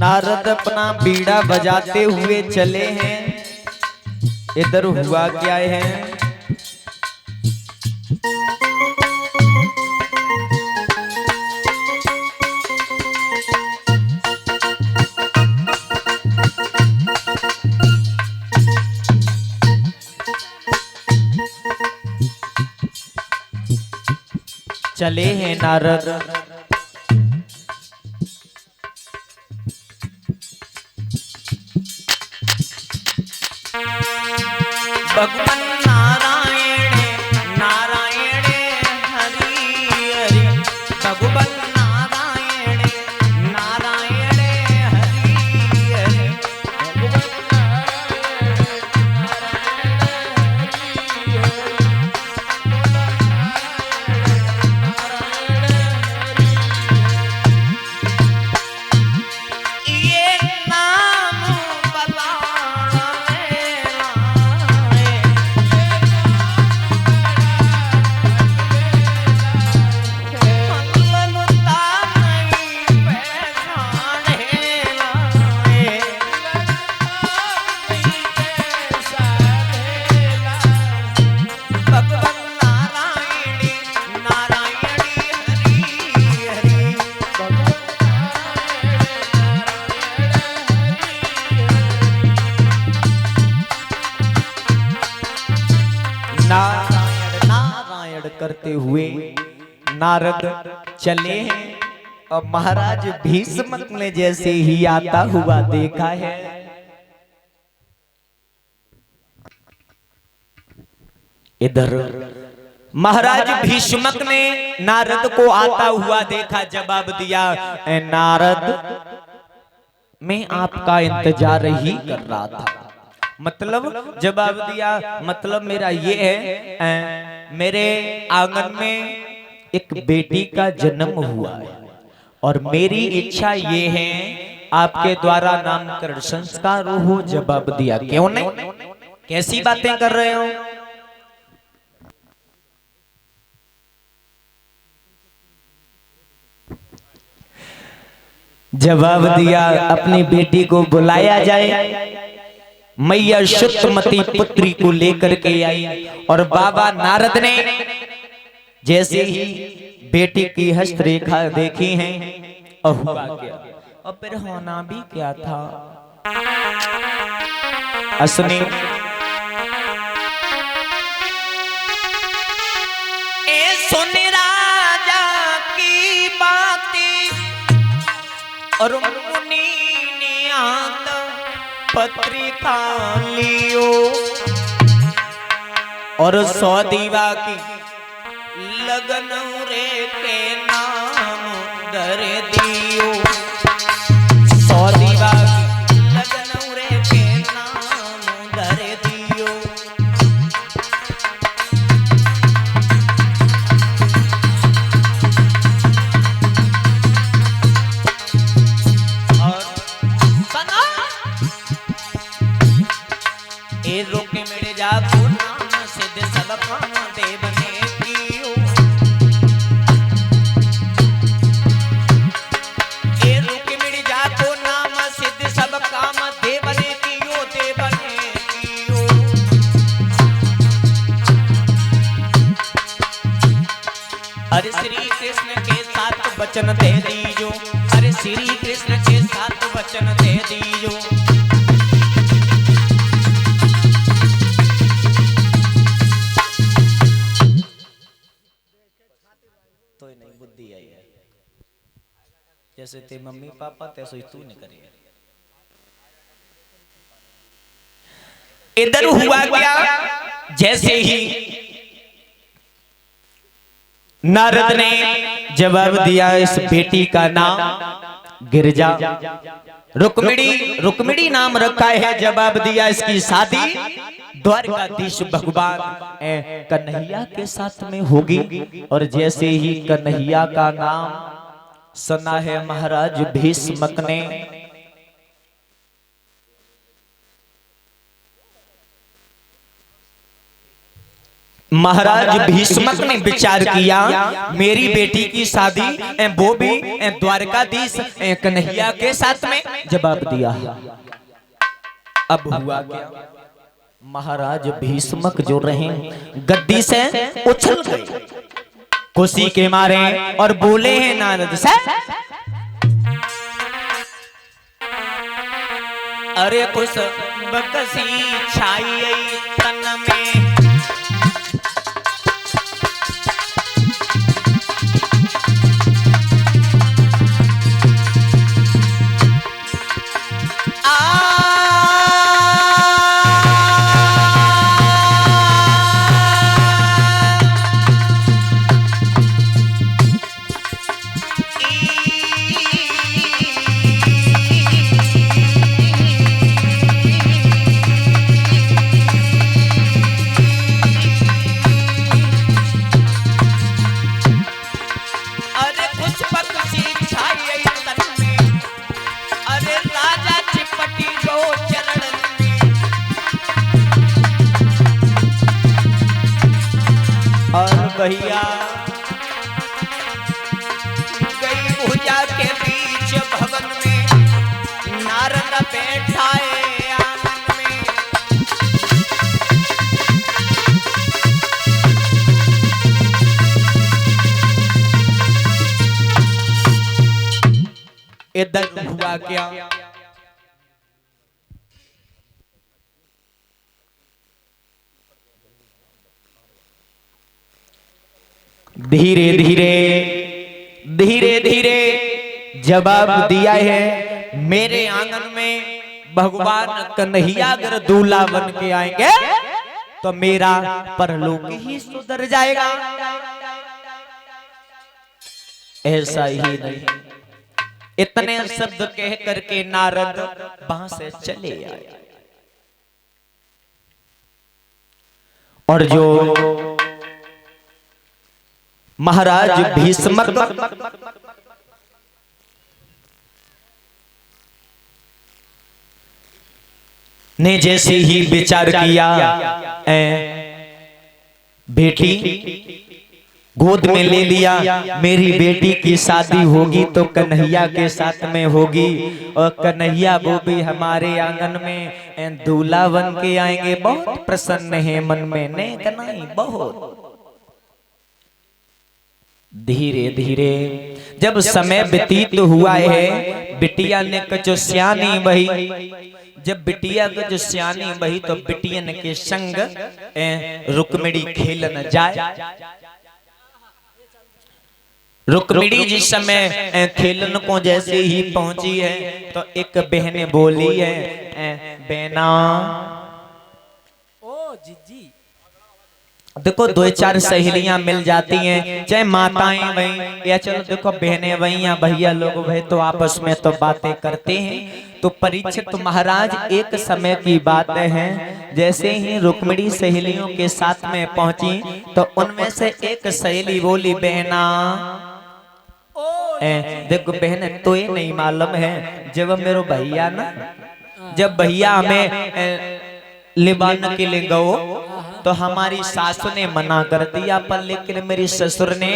नारद अपना बीड़ा बजाते हुए चले हैं। इधर हुआ क्या है, चले हैं नारद भगवान नारायण नारायण हरि हरि, भगवान नारायण नारायण हरि हरि, नारायण नारायण करते हुए नारद चले हैं। और महाराज भीष्म ने जैसे ही आता हुआ देखा है, इधर महाराज भीष्मक ने नारद को आता हुआ देखा, जवाब दिया, नारद मैं आपका इंतजार ही कर रहा था। मतलब जवाब दिया, मतलब मेरा ये है, मेरे आंगन में एक बेटी का जन्म हुआ है और मेरी इच्छा ये है आपके द्वारा नामकरण संस्कार हो। जवाब दिया, क्यों नहीं, कैसी बातें कर रहे हो। जवाब दिया, अपनी बेटी को बुलाया जाए। मैया शुद्धमती पुत्री को लेकर के आई और बाबा नारद ने जैसे ही बेटी की हस्तरेखा देखी है, और हुआ क्या, और फिर होना भी क्या था, असली सुने राजा की बातें और मुनि ने आता पत्रिका लियो और 100 दीवा की लगन रे के नाम दर दियो, 100 दीवा की लगन रे के नाम दर दियो। और सना ए रोके मेरे जागो नाम सिद्ध सब काम देव ने कियो, ए रोके मेरे जागो नाम सिद्ध सब काम देव ने कियो, देव ने कियो। अरे श्री कृष्ण के साथ वचन दे दीजो, अरे श्री कृष्ण के साथ वचन दे दीजो। तो नहीं बुद्धि आई है, जैसे ते मम्मी पापा तैसे तू नहीं करी। इधर हुआ क्या, जैसे ही नारद ने जवाब दिया, इस बेटी का नाम गिरजा रुक्मिणी नाम रखा है। जवाब दिया, इसकी शादी द्वारकाधीश भगवान कन्हैया के साथ में होगी। और जैसे ही कन्हैया का नाम सुना है महाराज भीष्मक ने, महाराज भीष्मक ने विचार किया, मेरी बेटी की शादी वो भी द्वारकाधीश कन्हैया के साथ में। जवाब दिया। अब हुआ क्या, महाराज भीष्मक जो रहे गद्दी से उछल गए खुशी के मारे और बोले हैं नारद से, अरे कुछ बकसी छाई तन में, भैया गई भुजा के बीच भवन में, नारद बैठाए आंगन में। इधर हुआ क्या, धीरे धीरे धीरे धीरे जवाब दिया है, मेरे आंगन में भगवान कन्हैया अगर दूल्हा बन के आएंगे तो मेरा परलोक ही सुधर जाएगा। ऐसा ही नहीं, इतने शब्द कह करके नारद वहां से चले आए। और जो महाराज भीष्मक ने जैसे ही विचार किया, बेटी गोद में ले लिया, मेरी बेटी की शादी होगी तो कन्हैया के साथ में होगी, और कन्हैया वो भी हमारे आंगन में दूल्हा बन के आएंगे। बहुत प्रसन्न है मन में, नेक नहीं बहुत। धीरे धीरे जब समय व्यतीत हुआ है, बिटिया ने जो सियानी बही, जब बिटिया को जो सियानी बही तो बिटियन के संग रुक्मिणी खेलन जाए। रुक्मिणी जिस समय खेलन को जैसे ही पहुंची है तो एक बहन बोली है, बहना ओ जीजी। देखो दो चार सहेलियां मिल जाती हैं, चाहे माताएं वही या चलो देखो बहनें वही या भैया लोग वही, तो आपस में तो बातें करते हैं। तो परीक्षित महाराज एक समय की बात है, जैसे ही रुक्मिणी सहेलियों के साथ में पहुंची तो उनमें से एक सहेली बोली, बहना देखो बहन तो ये नहीं मालूम है, जब मेरे भैया ना, जब भैया हमें लिबान के लिए गो तो हमारी सासु ने मना कर दिया, पर लेकिन मेरी ससुर ने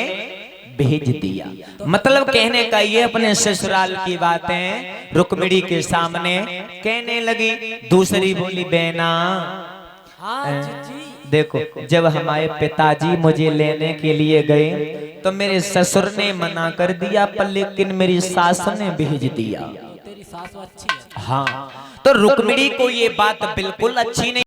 भेज दिया। मतलब कहने का ये अपने ससुराल की बातें रुक्मिणी के सामने कहने लगी। दूसरी बोली, बहना देखो जब हमारे पिताजी मुझे लेने के लिए गए तो मेरे ससुर ने मना कर दिया, पर लेकिन मेरी सास ने भेज दिया। तेरी सास अच्छी है। हाँ, तो रुक्मिणी को ये बात बिल्कुल अच्छी नहीं